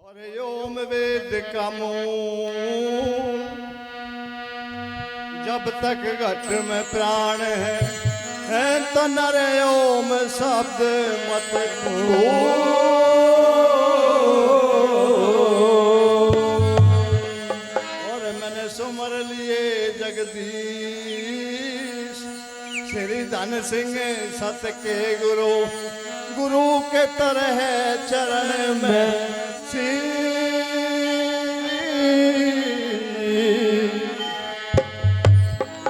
ओम वेद का मूल, जब तक घट में प्राण है तो नर ओम शब्द मत और मैंने सुमर लिए जगदीश श्री धन सिंह सत के गुरु, गुरु के तरह चरण में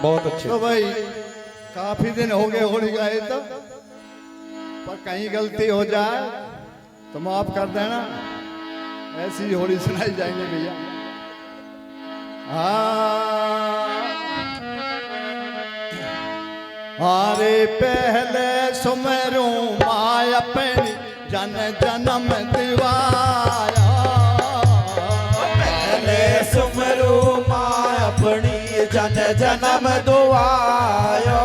बहुत अच्छे। तो भाई काफी दिन हो गए होली गाए तो, पर कहीं गलती हो जाए तो माफ कर देना, ऐसी ही होली सुनाई जाएंगे भैया। अरे पहले सुमेरू माय अपनी जन जन्म दिवाया, पहले सुमरू माँ अपनी जन जन्म दुआयो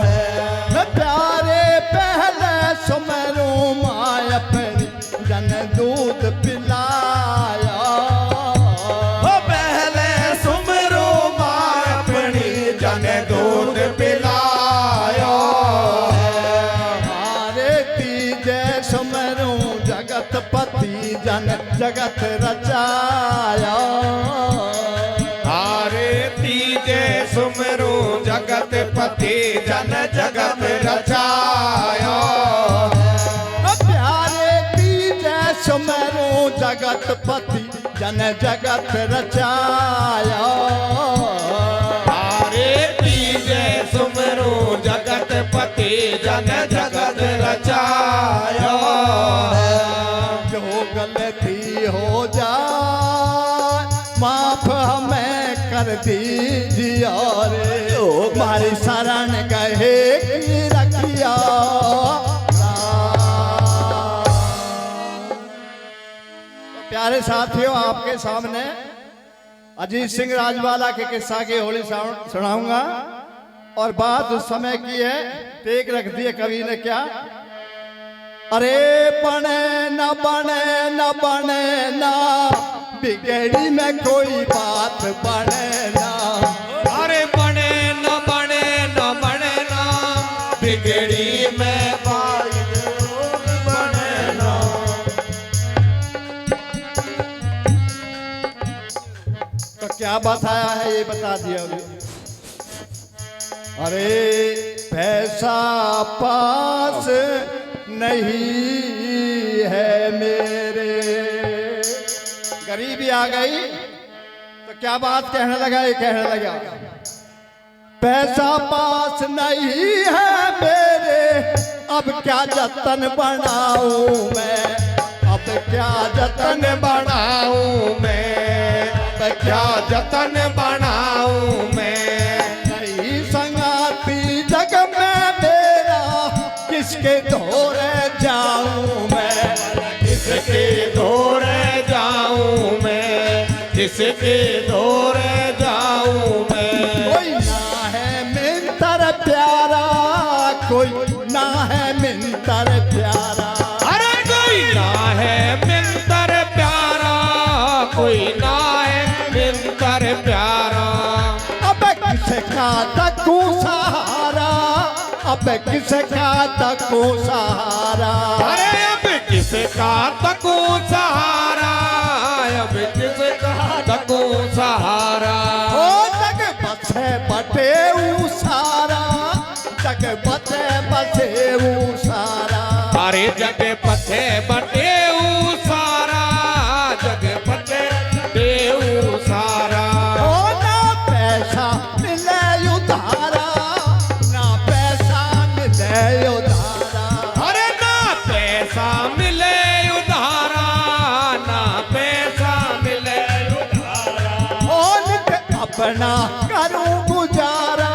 है। प्यारे पहले सुमेरू माय अपनी जन दूध पिलाया, पहले सुमरू माँ अपनी जन दूध पिलायो है। हमारे तीजे सुमेरू जगत पति जन जगत रचाया, हारे तीजे सुमरू जगत पति जन जगत रचायो। प्यारे तीजे सुमेरू जगत पति जन जगत रचाया, हारे तीजे सुमरू जगत पति जन जगत रचायो। जो गलती हो जाए माफ हमें कर दीजिए रे, मारी शरण कहे की रखिया। तो प्यारे साथियों, आपके सामने अजीत सिंह राजवाला के किस्सा की होली सुनाऊंगा। और बात उस समय की है, टेक रख दिए कवि ने क्या, अरे बने न बने न बने ना, बिगड़ी में कोई बात बने ना। अरे बने न बने न बने ना, बिगड़ी में बात बने ना। तो क्या बताया है ये बता दिया अभी। अरे पैसा पास नहीं है मेरे, गरीबी आ गई तो क्या बात कहने लगा, ये कहने लगा पैसा पास नहीं है मेरे, अब क्या जतन बनाऊं मैं, अब क्या जतन बनाऊं मैं, अब क्या जतन बनाऊं मैं। नहीं संगाती जग में मेरा, किसके दौरे जाऊं मैं, किसके दौरे जाऊं मैं, किसके दौरे जाऊं मैं। कोई ना है मिंतर प्यारा, कोई ना है मिंतर प्यारा, अरे कोई ना है मिंतर प्यारा, कोई ना है मिंतर प्यारा। अब किसका तकूं सहारा, अब किसका तकूं सहारा। अरे अब किसका तकूं सहारा, अब किसका तकूं सहारा। ओ जग बसे बटे सारा, जग बसे बसे सारा। अरे जग पथे बटे सारा, जग पथे देऊ सारा। ओ ना पैसा मिले उधारा, ना पैसा मिले उधारा। अरे ना पैसा मिले उधारा, ना पैसा मिले उधारा। ओ नित अपना करूं गुजारा,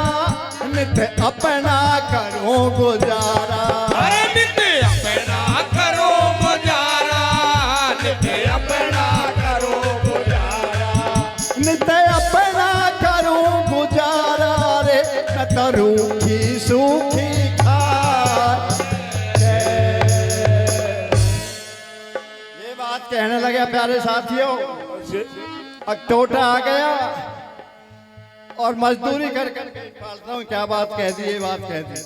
नित अपना करूं गुजारा। अरे नित अपना करो गुजारा, नित अपना करो गुजारा। नित अपना करूं गुजारा रे, न करूं की सूखी खाए। ये बात कहने लगे प्यारे साथियों, अक्टोटा आ गया और मजदूरी कर करके पालता हूँ। क्या बात कह दी, ये बात कह दी।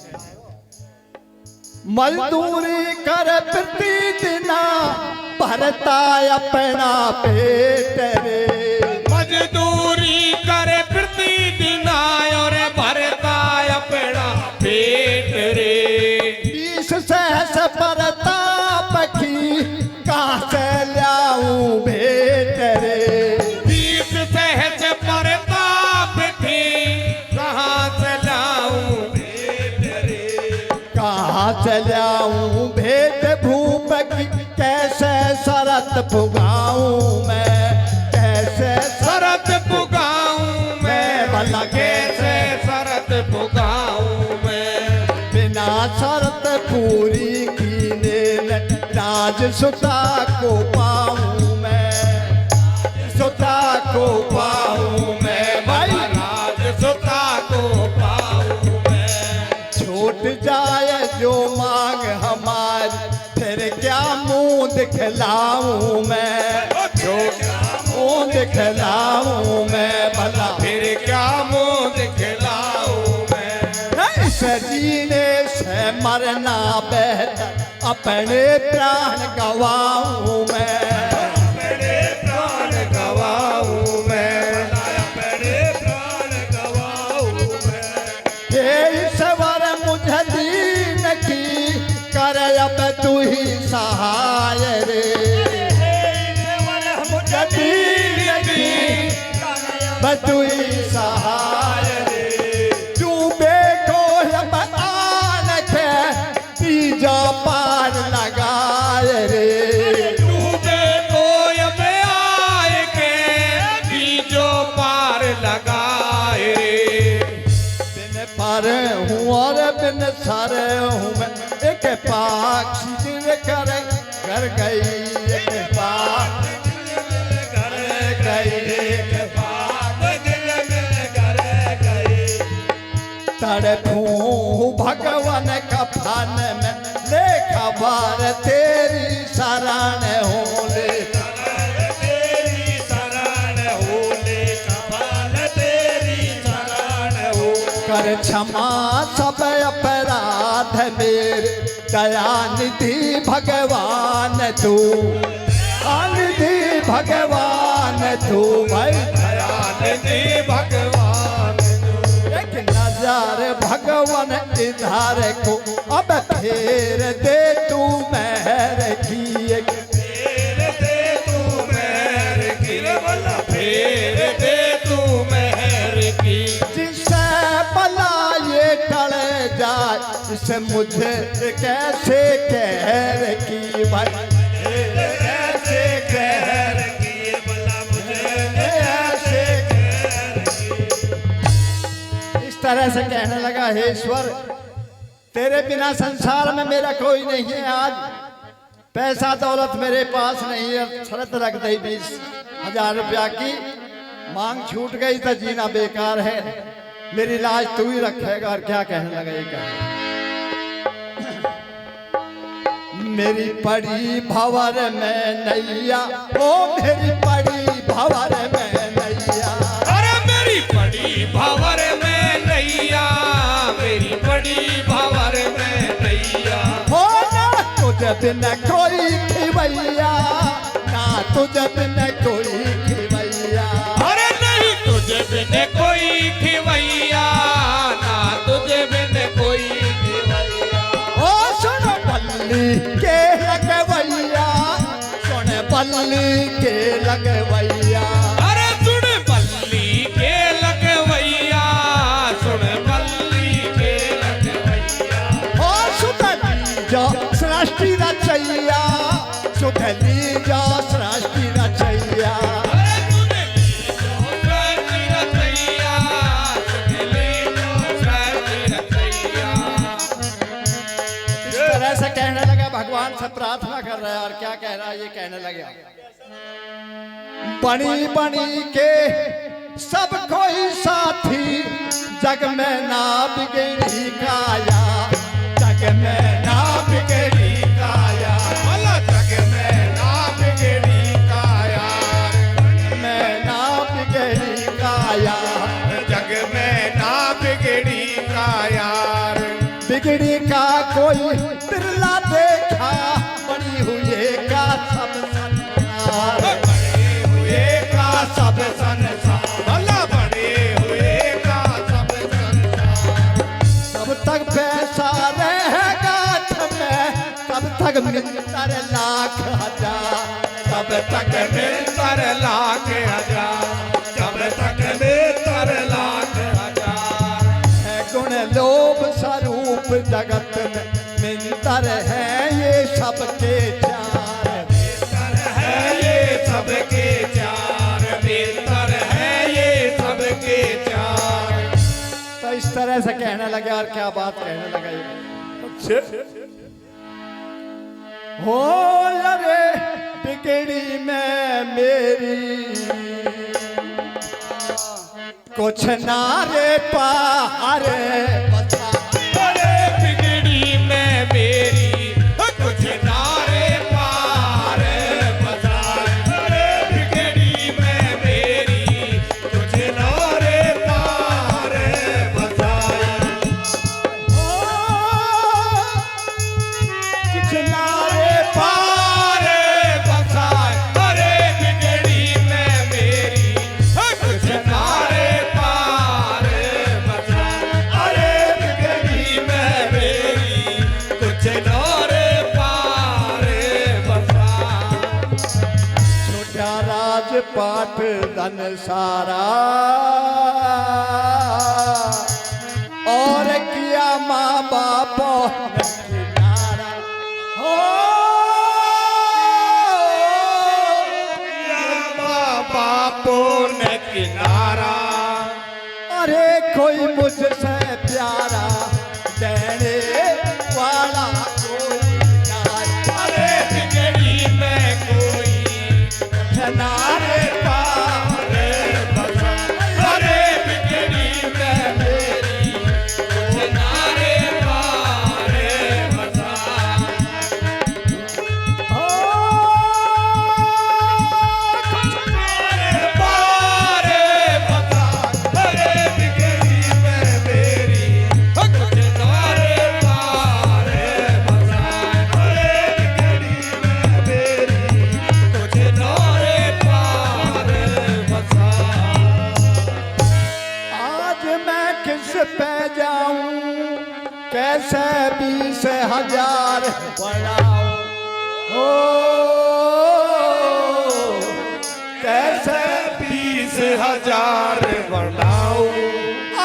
मजदूरी कर प्रतिदिना भरता अपना पेट रे, मजदूरी करे प्रतिदिन और भरता अपना पेट रे। 20 सहस प्रताप की कहाँ से लाऊं भेंट रे, 20 सहज प्रताप की कहाँ से लाऊं भेंट रे। कहाँ से लाऊं भेंट भूप की, कैसे शरत पुगाऊं मैं, कैसे शरत पुगाऊं मैं, भला कैसे शरत पुगाऊं मैं। बिना शर्त पूरी कीने राज सुता को पाऊं मैं, सुता को पाऊं मैं भाई, राज सुता को पाऊं मैं। छूट जाए जो मांग हमारी, फिर क्या मुंह दिखलाऊं मैं, मुंह दिखलाऊं मैं भला, फिर क्या मुंह दिखलाऊं मैं। इसे जीने से मरना बेहतर, अपने प्राण गवाऊं मैं, अपने प्राण गवाऊं मैं, अपने प्राण गवाऊं मैं। हे ईश्वर मुझे दीन की कर अब तू ही सहाय रे, मुझे दीन की कर तू ही सहाय रे। डूबे को अब आन के तीजा पार लगाए रे, डूबे को अब आए के बीजो पार लगाए रे। बिन पर हूँ और बिन सर हूँ मैं, एक पाक्षी दिल कर गई, एक पाक कर गई, एक बात दिल में कर गई। तड़पूं भगवान का फन में, ले खबर तेरी शरण हो ले, तेरी शरण हो ले, कपाल तेरी शरण हो। कर क्षमा सब अपराध मेरे, दयानिधि भगवान तू, निधि भगवान तू भाई, दयानिधि भगवान एक नजर भगवान इधर को अब फेर दे तू मेहर की, एक फेर दे तू मेहर की, भला फेर दे तू मेहर की। जिससे भला ये टल जाए, जिसे मुझे कैसे कहर की भाई, ऐसे कहर की, भला मुझे ऐसे इस तरह से कहने लगा, हे ईश्वर तेरे बिना संसार में मेरा कोई नहीं है। आज पैसा दौलत मेरे पास नहीं है, शर्त रख दी 20,000 रुपया की, मांग छूट गई तो जीना बेकार है, मेरी लाज तू ही रखेगा। और क्या कहने लगा, ये कहने मेरी पड़ी भंवर में नैया, ओ मेरी पड़ी भंवर में नैया, अरे मेरी बड़ी भंवर में नैया, मेरी बड़ी भंवर में नैया। हो ना तुझे बिन कोई खिवैया, ना तुझे बिन कोई खिवैया, अरे नहीं तुझे बिन कोई खिवैया, ना तुझे बिन कोई खिवैया। ओ सुन बल्ली के लगवैया, सुन बल्ली के लगवैया, अरे सुन बल्ली के लगवैया, सुन बल्ली के लगवैया। ओ सुधली जा सृष्टि रचैया, सुधली जा सृष्टि रचैया, अरे तूने जो सृष्टि रचैया, तूने जो सृष्टि रचैया। इस तरह से कहने लगा, भगवान से प्रार्थना कर रहा है। और क्या कह रहा है, ये कहने लगा, बनी बनी के सब कोई साथी, जग में ना बिगड़ी काया, जग में ना बिगड़ी काया, भला जग में ना बिगड़ी काया। कोई बिरला देखा, बड़ी हुए का सब संसार। बड़े हुए का सब संसार, भला बड़े हुए का सब संसार। जब तक पैसा रहेगा में, तब तक मित्र लाख हजार। जब तक मित्र लाख हजार, जब तक मित्र लाख हजार। है गुण लोभ स्वरूप जगत में, मित्र है ये सबके चार। मित्र है ये सबके चार, मित्र है ये सबके चार। तो इस तरह से कहने लगे। और क्या बात कहने लगा ये? हो अरे बिगड़ी में मेरी, कुछ नारे पारे बता। अरे बिगड़ी में मेरी, कुछ नारे पार बजाए। अरे बिगड़ी में मेरी, कुछ नारे पार बजाए। कुछ नारे पार बजाए। अरे बिगड़ी में मेरी, कुछ नारे पार बजाए। अरे बिगड़ी में मेरी, कुछ नारे पार बजाए। छोटा राजपाट धन सारा, और किया माँ बापों ने किनारा। हो माँ बापों ने किनारा। अरे कोई मुझसे प्यारा देने वाला कोई नारा। अरे बिगड़ी में कोई नारे पार बजाए। अरे बिगड़ी में मेरी, कुछ नारे पार बजाए। हो पार बजाए। अरे बिगड़ी में मेरी, कुछ नारे पार बजाए। अरे बिगड़ी में मेरी, कुछ नारे पार बजाए। आज मैं किस पे जाऊं, कैसे 20,000 बढ़ाऊं। हो कैसे 20,000 बनाऊं।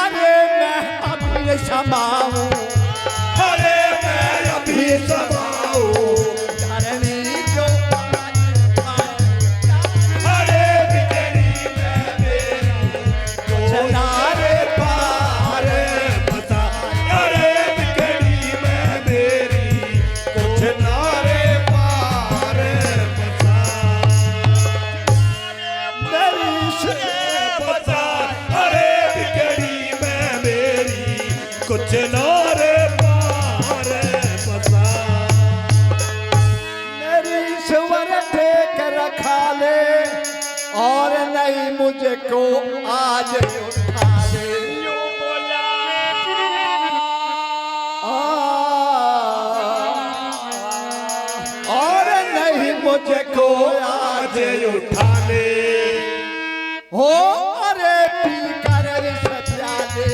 अरे मैं अभी समाऊं, अरे मैं अभी समाऊं। धरनी जो अरे बिगड़ी में मेरी, कुछ नारे पार बजाए। अरे बिगड़ी में मेरी, कुछ नारे पार बजाए। मेरी से बजाए। अरे बिगड़ी में मेरी, कुछ नारे पार बजाए। मेरी ईश्वर टेक रखा ले, और नहीं मुझको आज उठा ले। और नहीं मुझको आज उठा ले। हो। अरे पी कर इस प्याले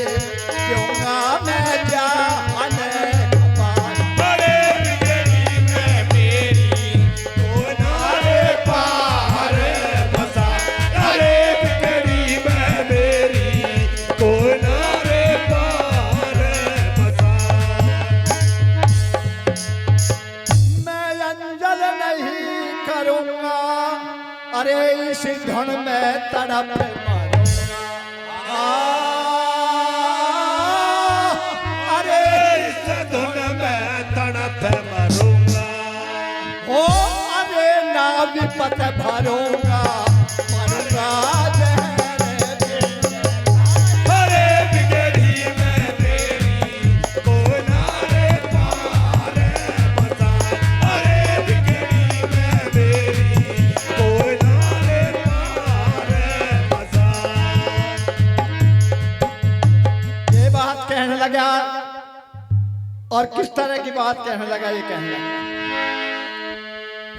क्यों मैं जाने पार। अरे बिगड़ी में मेरी, कोई नारे पार बजाए। अरे बिगड़ी में मेरी, कोई नारे पार बजाए। मैं अंजल नहीं करूंगा, अरे इस धुन में तड़प मरूंगा। अरे इस धुन में तड़प मरूंगा। हो अरे ना विपत भरूंगा, मरूंगा जहर दे। अरे बिगड़ी में मेरी, कोई नारे पार बजाए। अरे बिगड़ी में मेरी, कोई नारे पार बजाए। ये बात कहने लगा। और किस तरह की बात कहने लगा, ये कहने लगा,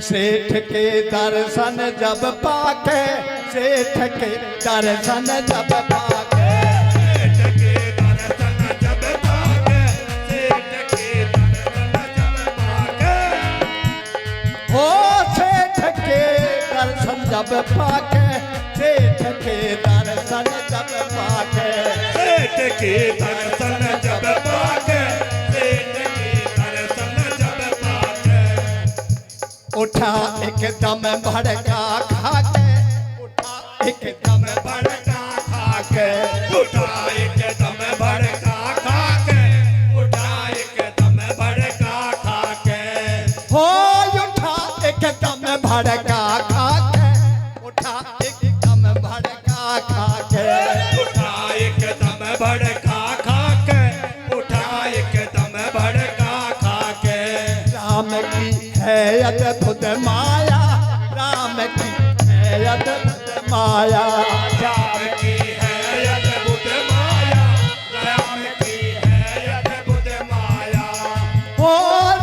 सेठ के दर्शन जब पाके, सेठ के दर्शन जब पाके, सेठ के दर्शन जब पाके, सेठ के दर्शन जब पाके, हो सेठ के दर्शन जब पाके, सेठ के दर्शन जब पाके, सेठ के दर्शन जब पाके, सेठ के दर्शन जब पाके, उठा एकदम भड़का खाके, उठा एकदम भड़का खाके, उठा एकदम भड़का खाके, उठा एकदम भड़का खाके, हो उठा एकदम भड़का खाके, उठा एकदम भड़का खाके, उठा एकदम भड़का खाके, उठा एकदम भड़का खाके, राम की है अद्भुत माया, राम की है अद्भुत माया, राम की है अद्भुत माया, राम की है अद्भुत माया, हो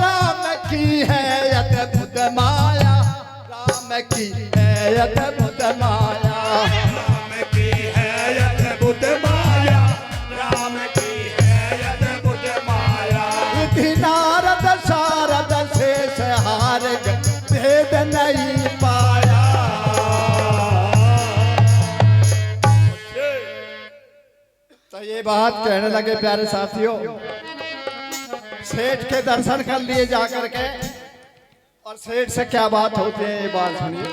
राम की है अद्भुत माया, राम की है अद्भुत माया, राम की है अद्भुत माया, राम की है अद्भुत माया, विधि नारद शारद शेष हार भेद नहीं पाया। तो ये बात कहने लगे प्यारे साथियों, सेठ के दर्शन कर लिए जाकर के, और सेठ से क्या बात होती है ये बात सुनिए।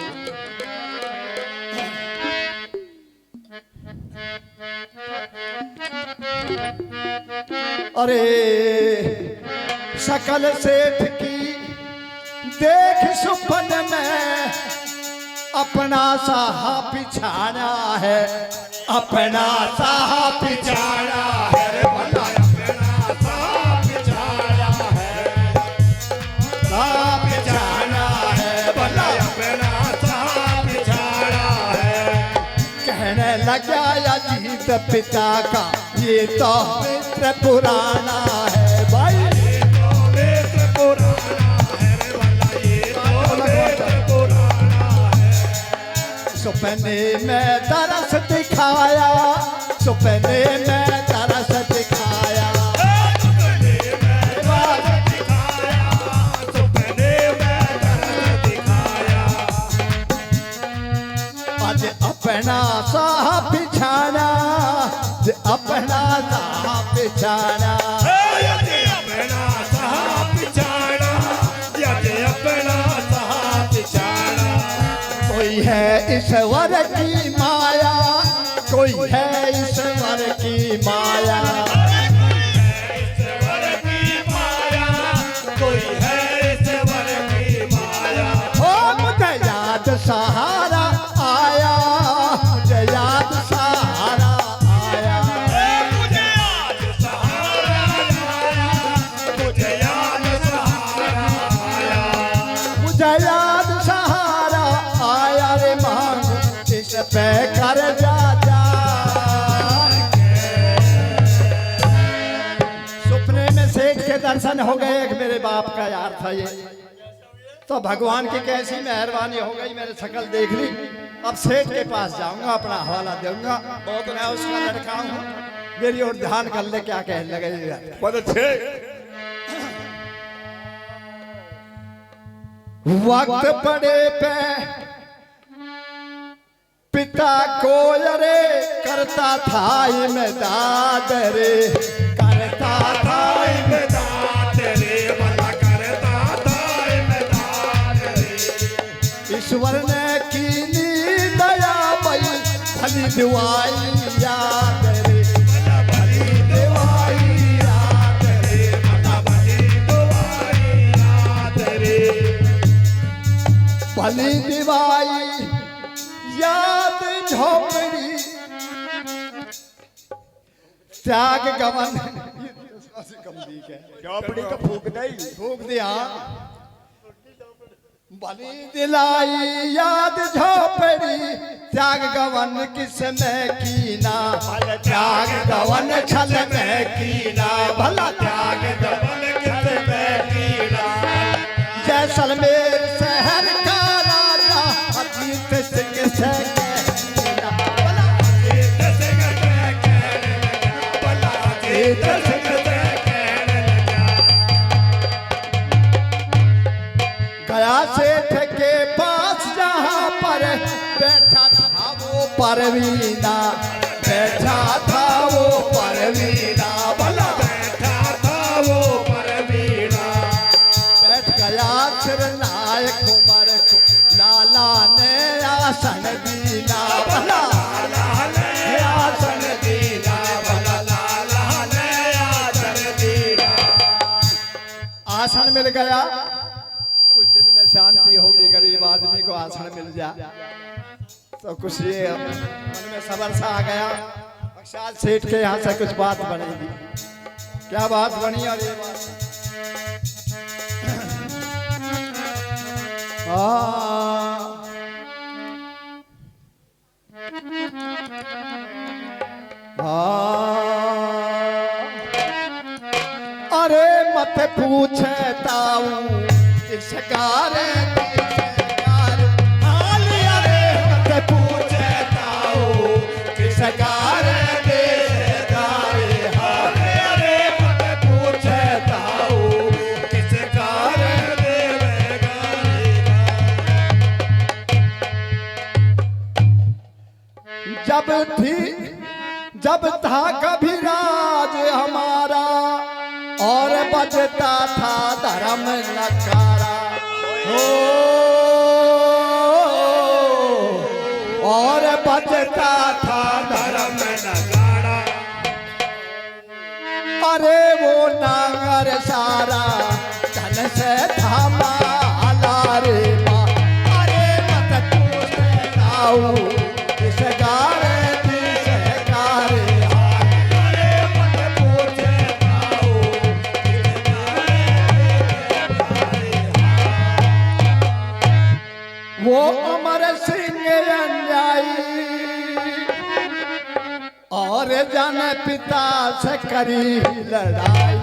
अरे शकल सेठ की देख सुपन में, अपना साहा पिछाना है, अपना साहा पिछाना है, भला अपना साथ जाना है, साहा पिछाना है, भला अपना साथ जाना है, कहने लगा अजीत पिता का ये तो मित्र पुराना है भाई, ये तो मित्र पुराना है, भला ये तो मित्र पुराना है, सपने में तरस दिखाया, सपने में तरस दिखाया, सपने में दर्द दिखाया, सपने में दर्द दिखाया, आज अपना साहा पिछाना, जे अपना साहा पिछाना, यदि अपना साथ जाना, यदि अपना साथ जाना, कोई है ईश्वर की माया, कोई है ईश्वर की माया, ईश्वर की माया, कोई है ईश्वर की माया, हो मुझे याद सहारा आया, मुझे याद सहारा आया, मुझे आज सहारा आया, मुझे याद सहारा आया, मुझे याद सहारा आया, रे मांग इस पे कर जा जा। सपने में सेठ के दर्शन हो गए, एक मेरे बाप का यार था ये, तो भगवान की कैसी मेहरबानी हो गई, मैंने शक्ल देख ली, अब सेठ के पास जाऊंगा, अपना हवाला दूंगा, बहुत मैं उसका लड़का हूँ, मेरी ओर ध्यान कर ले क्या कहने लगे। वक्त पड़े पे पिता को अरे करता था इमदाद रे, करता था इमदाद रे, भला करता था इमदाद रे, ईश्वर ने की नी दया भई, भली दुआई याद रे, भली दवाई याद रे, भला भली दवाई याद रे, भली दिवाई याद झोपड़ी, त्याग गवन झोपड़ी तो फूक दई, फूक दिया, भली दिलाई याद झोपड़ी, त्याग गवन किसने कीना, त्याग गवन छल में कीना, भला त्याग गवन बैठा था वो परवीना, बैठा था वो परवीना, भला बैठा था वो परवीना। बैठ गया सिर नायक उमर को, लाला ने आसन दीना, भला लाला ने आसन दीना, भला लाला ने आसन दीना। आसन मिल गया, कुछ दिल में शांति होगी, गरीब आदमी को आसन मिल जाए तो कुछ ये मन में सबर सा आ गया। शायद सेठ के यहाँ से कुछ बात बनेगी। क्या बात बनी? और ये बात अरे मत पूछे ताऊ किस गारे जब था कभी राज हमारा और बजता था धर्म नकारा हो, और बजता था धर्म नगाड़ा। अरे वो नांगर सारा धन से था माला रे माँ। अरे मत पूछे ताऊ किस गारे वो अमर सिंह अन्यायी और जन पिता से करी लड़ाई।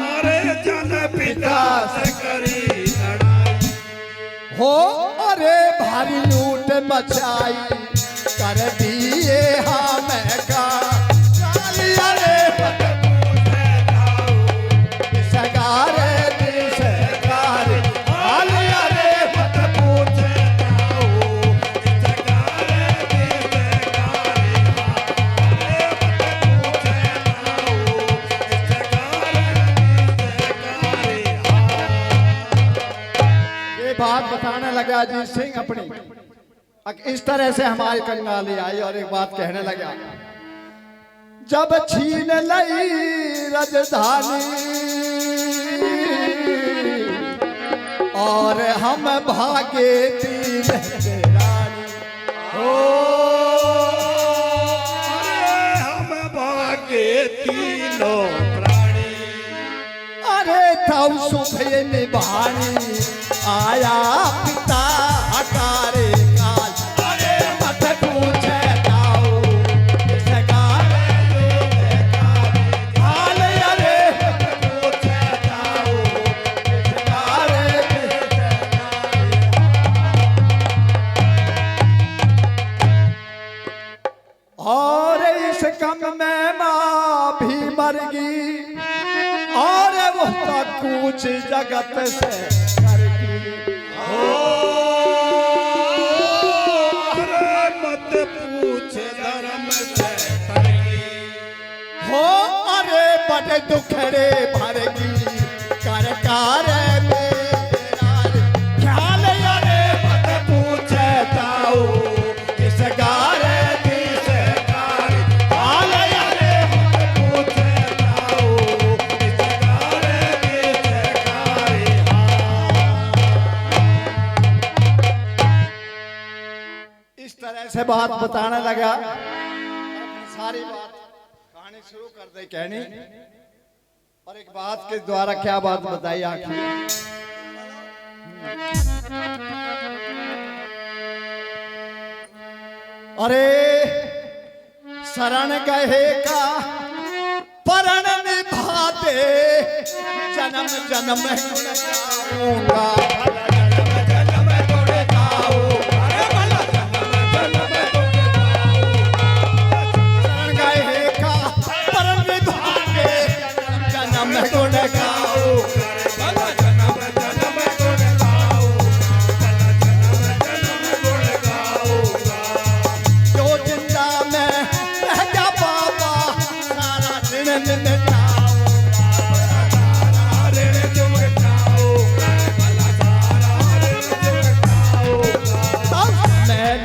अरे जन पिता से करी लड़ाई। हो अरे भारी लूट मचाई कर दिए हमें का। अरे सगारे बात बताने लगा अजीत सिंह अपनी। इस तरह से हमारी कंगाली आई और एक बात कहने लगा, जब छीन लई राजधानी और हम भागे तीन रानी हो। हम भागे तीनों प्राणी। अरे तब सुबह निभानी आया पिता हकारे काल। अरे मत पूछे ताऊ किस गारे काल। अरे मत पूछे ताऊ किस गारे और इस गम में माँ भी मर गई और वो तो कुछ जगत से मत पूछ धर्म से हो। अरे बड़े दुखड़े भरगी कर ख्याल। अरे मत पूछे ताऊ किस गारे किस गारे हाल। अरे मत पूछे ताऊ किस गारे किस गारे हाल। इस तरह से बात बताने लगा। सारी बात कहानी शुरू कर दे कहनी। और एक बात के द्वारा क्या बात बताई आखिर। अरे शरण गए का परण निभा दे, जन्म जन्म गाऊंगा। गुण गाओ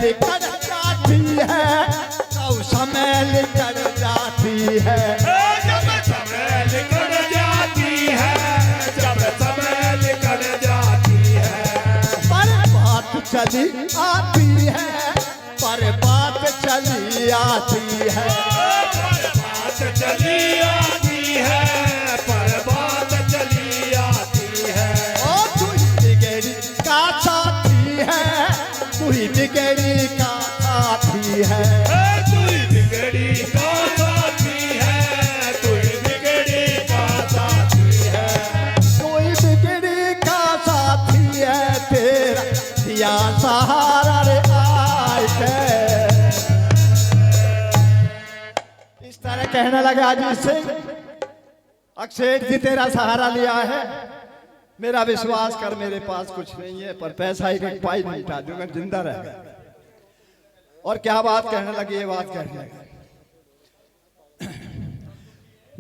निकल जाती है, तो समय निकल जाती है, जब समय निकल जाती है, जब समय निकल जाती है। पर बात चली आती है, पर बात चली आती है, पर बात चली आती है, पर बात चली आती है। ओ तू ही बिगड़ी का साथी है, तू ही बिगड़ी का साथी है, तू ही बिगड़ी का साथी है, तू ही बिगड़ी का साथी है। तू ही बिगड़ी का साथी है, तेरा दिया सहारा रे आए के। इस तरह कहने लगा अजीत सिंह, अक्षेठ जी तेरा सहारा लिया है, मेरा विश्वास कर मेरे पास कुछ नहीं है, पर पैसा एक पाई नहीं उठा दूंगा, जिंदा रहेगा। और क्या बात कहने लगी, ये बात कहने लगी,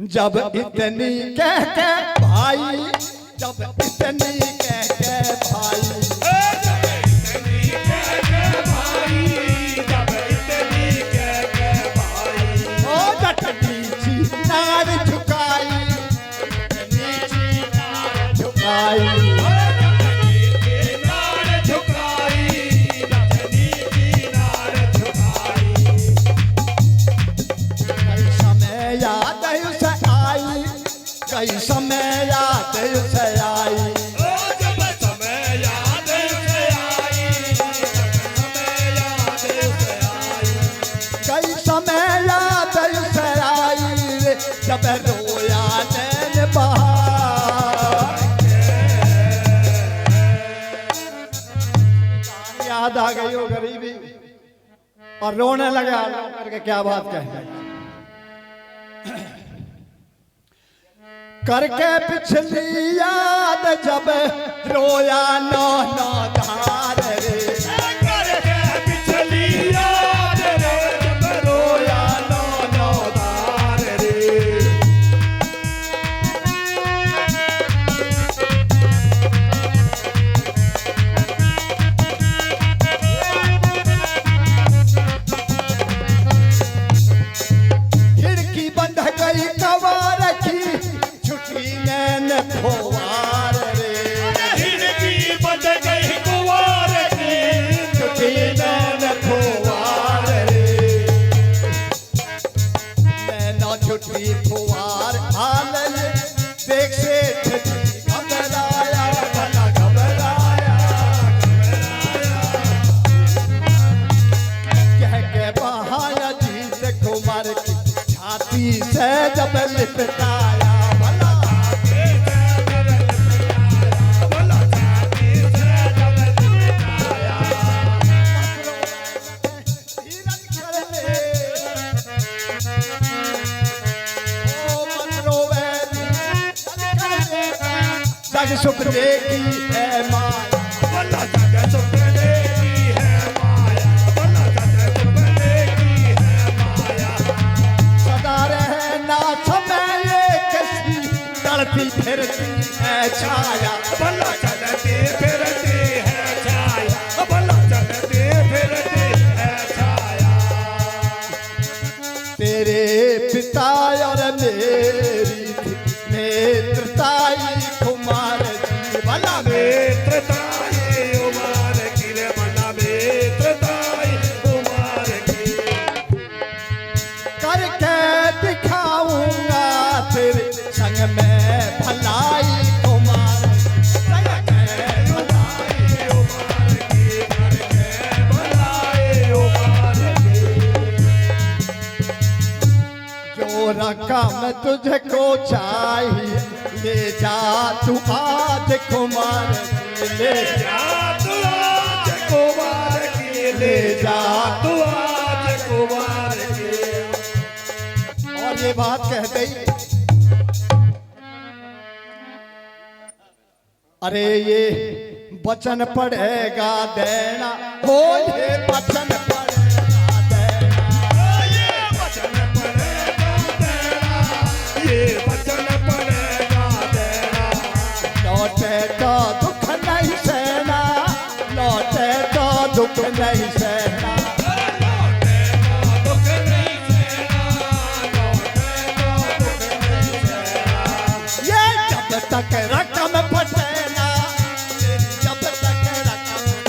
जब इतनी कह के भाई, जब इतनी कह के भाई, जब इतनी कह के भाई, जब इतनी कह के भाई। ओ जटनी सी नार झुकाई, जटनी सी नार झुकाई, कई समय याद उसे आई, कई समय याद उसे आई, जब समय याद उसे आई, समय याद उसे आई। कई समय याद उसे आई रे, जब रोया नैन बहार। याद आ गई वो गरीबी और रोने लगा, रो करके क्या बात कहने करके पिछली याद जब रोया नो नो धार रे, करके पिछली याद रे, जब रोया नो नो धार रे। खिड़की बंद गई कवार की, छुट्टी नैन खोवार रे, खिड़की बंद गई कुंवार की, छुट्टी नैन खोवार रे, नैना छुट्टी खोवार हाल देख से घबराया, भला घबराया, कह के बहाया जीत कुमार की छाती से जब लिपटाया, भला हिरन कर ले, ओ मत रोवे हिरन कर ले, जग सुख देगी है माया, भला जग सुख देगी है माया, भला जग सुख देगी है माया। सदा रहना समय किसी तड़पी फिरती है छाया, भला चलते फिरते है छाया, भला चलते फिरते है छाया। तेरे पिता और मेरी थी नेत्रताई कुमार जी, भला नेत्रताई उमार की रे, भला नेत्रताई उमार की। करके दिखाऊंगा तेरे संग में भलाई कुमार, संग में भलाई उमार की, करके भलाई उमार की। जो रकम तुझको चाहिए ले जा तू आज कुमार जी, ले जा तू आज कुमार की, ले जा तू आज कुमार की। और ये बात कह गई, अरे ये वचन पड़ेगा देना, हो ये वचन पड़ेगा देना, ये वचन पड़ेगा देना, ये वचन पड़ेगा देना। लौटे तो दुख नहीं सहना, लौटे तो दुख नहीं सहना,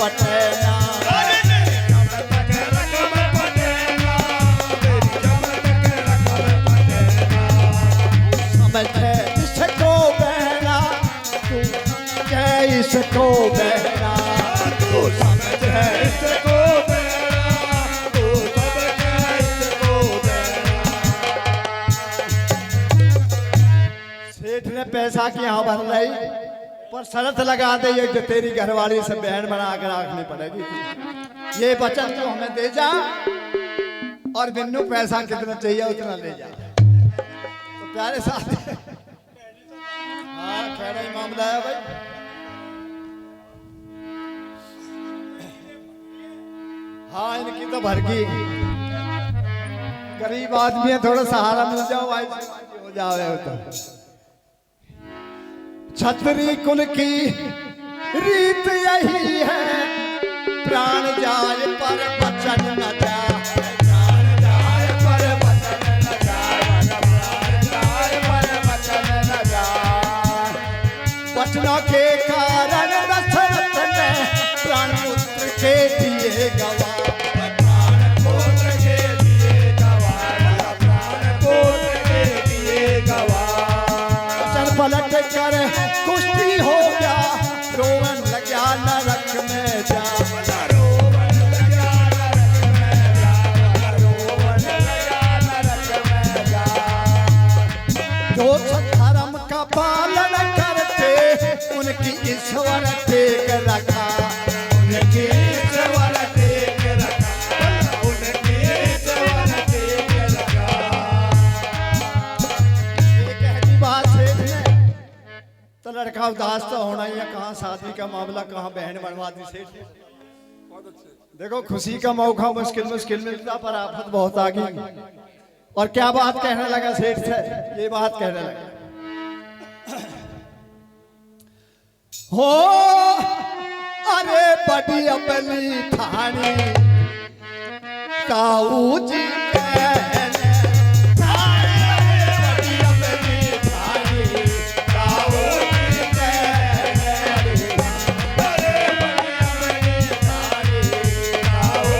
पटे ना। अरे मेरी जब तक रकम पटे ना, मेरी जब तक रकम पटे ना। समझे इसको बहना, तू समझे इसको बहना, तू समझे इसको बहना, तू समझे इसको बहना। सेठ ने पैसा की यहाँ भर रही, पर शर्त लगा दे ये जो तेरी घरवाली से बहन बना कर रखनी पड़ेगी। ये वचन तो हमें दे जा, और बिन्नू पैसा कितना चाहिए उतना ले जा। तो प्यारे साथ हाँ खैर ही मामला है भाई। हाँ इनकी तो भरगी, गरीब आदमी है, थोड़ा सहारा मिल जाओ भाई, हो जाओ तो। छतरी कुल की रीत यही है, प्राण जाए पर वचन न जाए, प्राण जाए पर वचन न जाए, प्राण जाए पर वचन न जाए। वचनों के कारण दशरथ ने प्राण पुत्र के दिए गवा, प्राण पुत्र के दिए गवा, प्राण पुत्र के दिए गवा। वचन पलट कर कुश्ती हो गया, रोवन लगा नरक में जा, रोवन लगा नरक में जा, रोवन लगा नरक में जा। जो धर्म का पालन करते उनकी ईश्वर टेक रखा, उनकी ईश्वर टेक रखा, उनकी ईश्वर टेक रखा। ये कहती बात सेठ ने, तो लड़का उदास तो होना ही है, कहाँ शादी का मामला, कहाँ बहन बनवा दी सेठ ने। देखो खुशी का मौका मुश्किल मुश्किल मिलता, पर आफत बहुत आ गई। और क्या बात कहने लगा सेठ से, ये बात कहने लगा, हो अरे बड़ी अपनी ठानी ताऊ जी कहने, बड़ी अपनी ठानी ताऊ जी कहने, अरे बड़ी अपनी ठानी ताऊ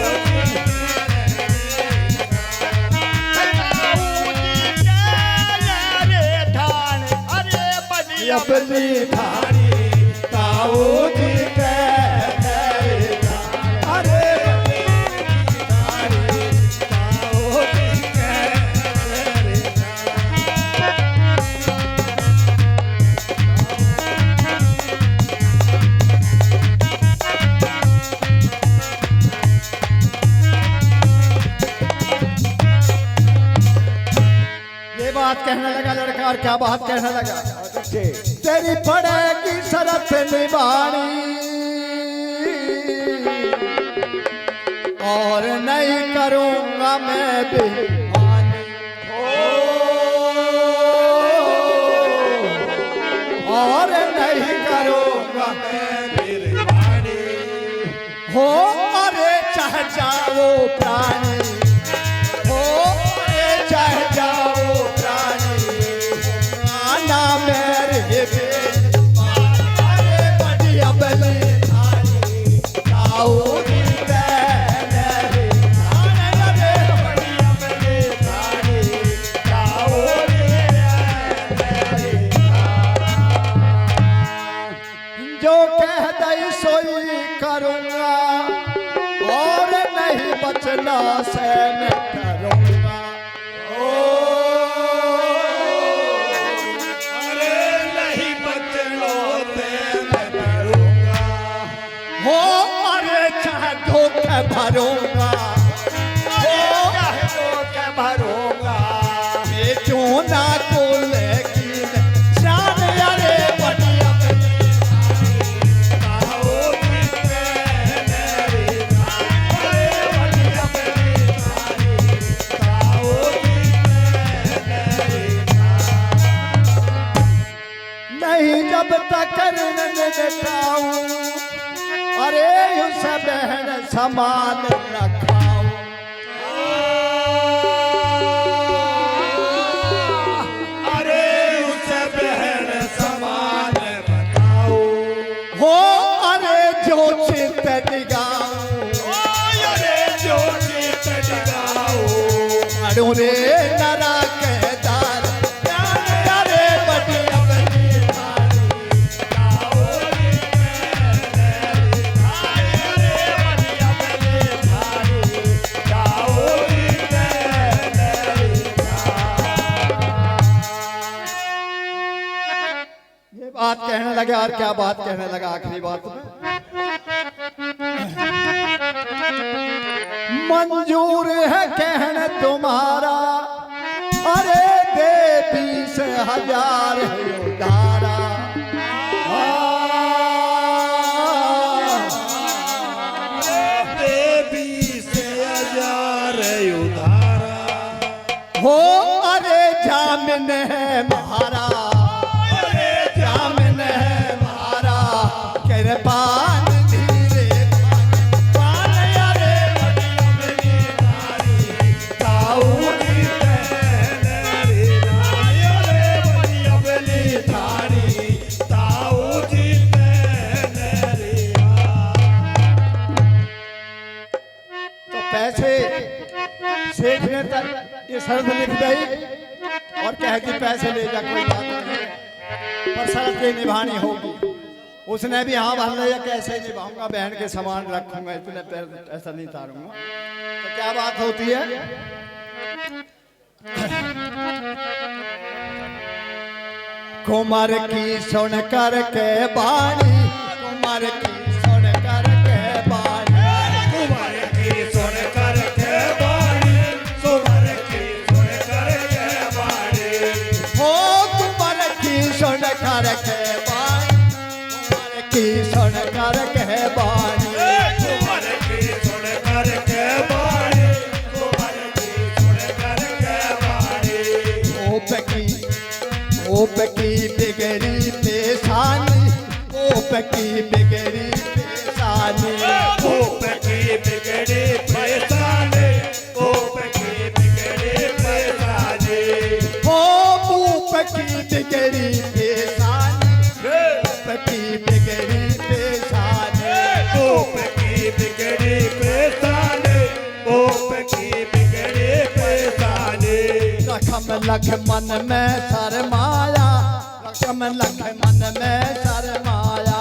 जी अपनी ठानी ताऊ जी कहने, अरे ठानी ताऊ जी कहने। ये बात कहने लगा लड़का, और क्या बात कहने लगा, तेरी पड़ेगी शरत निभानी, और नहीं करूंगा मैं बेईमानी, और नहीं करूंगा मैं बेईमानी। हो, अरे चाहे जाओ प्राणी, हो अरे चाहे जाओ प्राणी, आना मेरे बेईमान, अरे बड़ी अबली ठानी ताऊ जी कहने, अरे बड़ी अबली ठानी ताऊ जी कहने। जो कह दई सोई करूंगा, और नहीं बचना से मैं करूंगा। ओ अरे नहीं बचनो से मैं करूंगा। हो अरे चाहे धोखे भरूंगा, हो चाहे धोखे भरूंगा, बेचूं ना को लेकिन शान, अरे बड़ी अपनी ताऊ जी कहने, अरे बड़ी अपनी ताऊ जी कहने। नहीं जब तक न मिटाऊं, अरे उस बहन समान न खाऊं, अरे उस बहन समान बताओ। हो अरे जो चित डिगाऊं अरे जो चित डिगाऊं अड़ू रे नरा के दार प्यारे बड़ी अपनी ये बात कहने लगा और क्या बात कहने लगा आखिरी बात में मंजूर है कहने तुम्हारा अरे दे 20,000 है उधारा दे 20,000 उधारा हो अरे जामिन है महारा अरे जामिन है महारा कृपान धीरे पान अरे बड़ी अपनी नारी ताऊ जी तेरे रे बड़ी अपनी नारी ताऊ जी तेरे तो पैसे सेठ ने तक ये शर्त लिख दी और कह कि पैसे ले जा कोई बात नहीं पर शर्त ये निभानी होगी उसने भी हाँ भर लिया कैसे निभाऊंगा बहन के समान रखूंगा इतने पैसा नहीं तारूंगा तो क्या बात होती है कुमार की सुन कर के बाणी कुमार की सुन कर के बाणी कुमार की सुन कर के बाणी कुमार की सुन कर के बाणी हो कुमार की सुन कर के बाणी कुमार की सुन कर के बाणी कुमार की सुन कर के बाणी कुमार की सुन कर के बाणी ओप की बिगड़ी पेशानी ओप की बिगड़ी पेशानी ओप की बिगड़ी पेशानी ओप की बिगड़ी पेशानी हो ओप की बिगड़ी पेशानी ओप की बिगड़ी पेशानी ओप की बिगड़ी पेशानी ओप की बिगड़ी पेशानी रकम लख मन में शरमाया रकम लख मन में शरमाया